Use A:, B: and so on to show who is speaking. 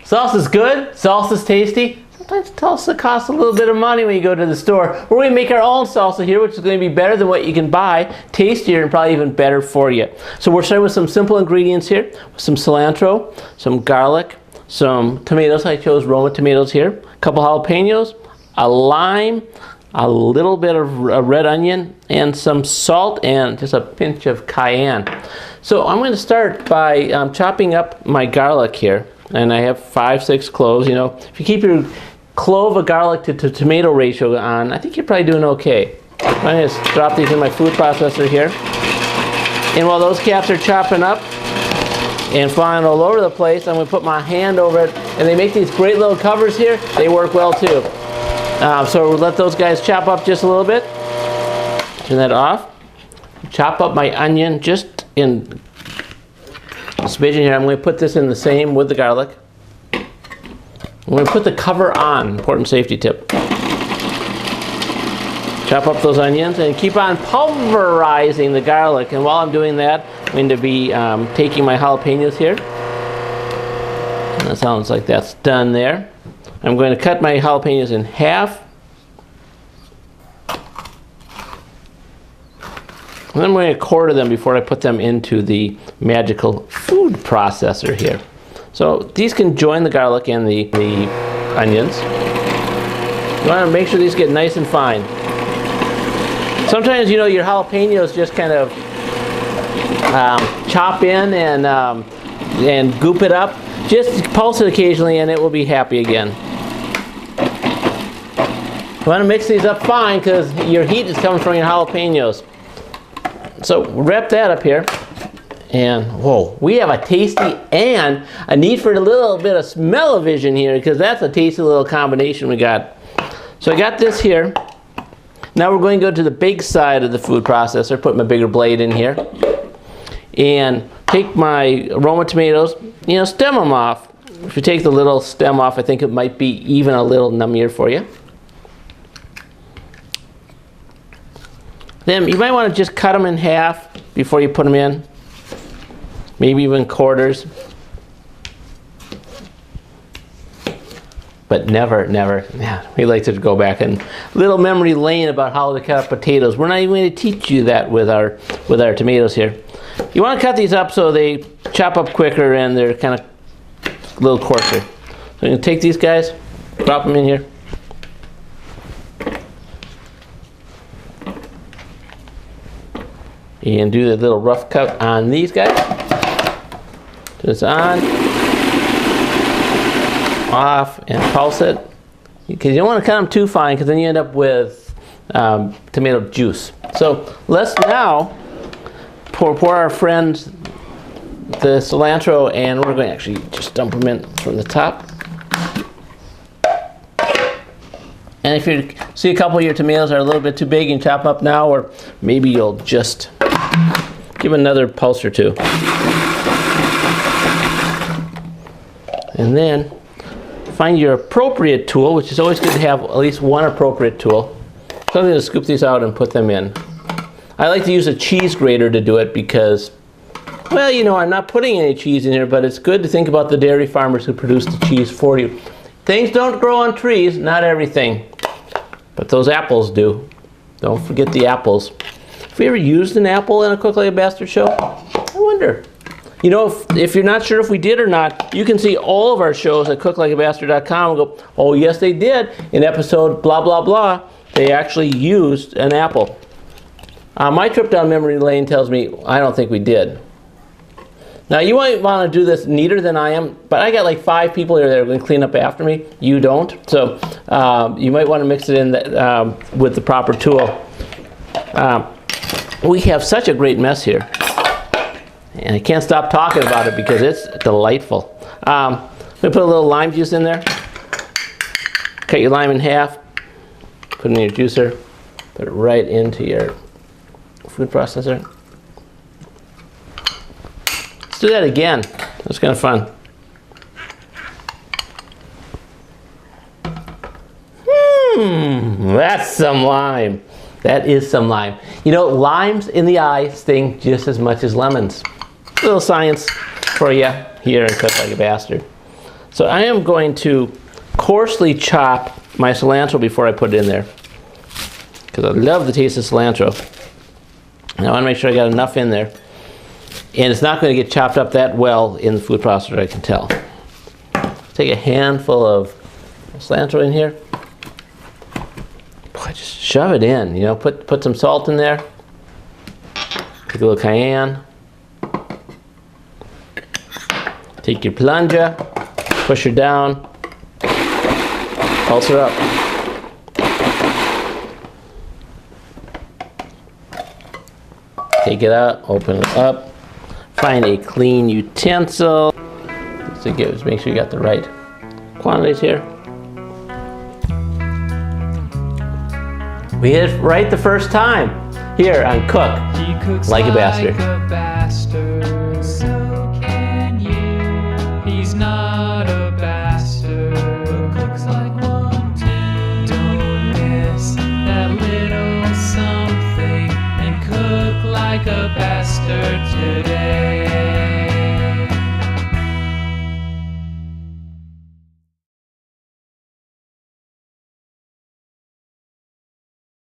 A: Salsa's good, salsa's tasty. Sometimes salsa costs a little bit of money when you go to the store. We're going to make our own salsa here, which is going to be better than what you can buy, tastier, and probably even better for you. So we're starting with some simple ingredients here, some cilantro, some garlic, some tomatoes. I chose Roma tomatoes here, a couple jalapenos, a lime, a little bit of red onion, and some salt, and just a pinch of cayenne. So I'm going to start by chopping up my garlic here. And I have 5-6 cloves. You know, if you keep your clove of garlic to tomato ratio on, I think you're probably doing okay. I'm going to drop these in my food processor here. And while those caps are chopping up and flying all over the place, I'm going to put my hand over it. And they make these great little covers here. They work well too. So we'll let those guys chop up just a little bit. Turn that off. Chop up my onion just in smidgen here. I'm going to put this in the same with the garlic. I'm going to put the cover on, important safety tip. Chop up those onions and keep on pulverizing the garlic. And while I'm doing that, I'm going to be taking my jalapenos here. And that sounds like that's done there. I'm going to cut my jalapenos in half. And then I'm going to quarter them before I put them into the magical food processor here. So these can join the garlic and the onions. You want to make sure these get nice and fine. Sometimes, you know, your jalapenos just kind of chop in and goop it up. Just pulse it occasionally and it will be happy again. You want to mix these up fine because your heat is coming from your jalapenos. So wrap that up here, and whoa, we have a tasty and a need for a little bit of smell-o-vision here because that's a tasty little combination we got. So I got this here. Now we're going to go to the big side of the food processor, put my bigger blade in here, and take my Roma tomatoes, you know, stem them off. If you take the little stem off, I think it might be even a little nummier for you. Then you might want to just cut them in half before you put them in. Maybe even quarters. But never, yeah, we like to go back and little memory lane about how to cut up potatoes. We're not even going to teach you that with our tomatoes here. You want to cut these up so they chop up quicker and they're kind of a little coarser. So I'm going to take these guys, drop them in here. And do the little rough cut on these guys. Turn this on, off, and pulse it. Because you don't want to cut them too fine because then you end up with tomato juice. So let's now pour our friends the cilantro, and we're going to actually just dump them in from the top. And if you see a couple of your tomatoes are a little bit too big, you can chop them up now, or maybe you'll just give another pulse or two. And then find your appropriate tool, which is always good to have at least one appropriate tool. Something to scoop these out and put them in. I like to use a cheese grater to do it because, well, you know, I'm not putting any cheese in here, but it's good to think about the dairy farmers who produce the cheese for you. Things don't grow on trees, not everything, but those apples do. Don't forget the apples. Have we ever used an apple in a Cook Like a Bastard show? I wonder. You know, if you're not sure if we did or not, you can see all of our shows at cooklikeabastard.com and go, oh yes they did. In episode blah blah blah, they actually used an apple. My trip down memory lane tells me I don't think we did. Now you might want to do this neater than I am, but I got like 5 people here that are going to clean up after me. You don't. So you might want to mix it in with the proper tool. We have such a great mess here. And I can't stop talking about it because it's delightful. I'm going to put a little lime juice in there. Cut your lime in half. Put it in your juicer. Put it right into your food processor. Let's do that again. That's kind of fun. That's some lime. That is some lime. You know, limes in the eye sting just as much as lemons. A little science for you here in Cook Like a Bastard. So I am going to coarsely chop my cilantro before I put it in there, because I love the taste of cilantro. And I want to make sure I got enough in there. And it's not going to get chopped up that well in the food processor, I can tell. Take a handful of cilantro in here. Boy, just shove it in, you know, put some salt in there. Take a little cayenne. Take your plunger, push her down, pulse her up. Take it out, open it up, find a clean utensil. So make sure you got the right quantities here. We hit it right the first time here on Cook Like a Bastard.
B: So can you. He's not a bastard, but cooks like one too. Don't miss that little something and cook like a bastard today.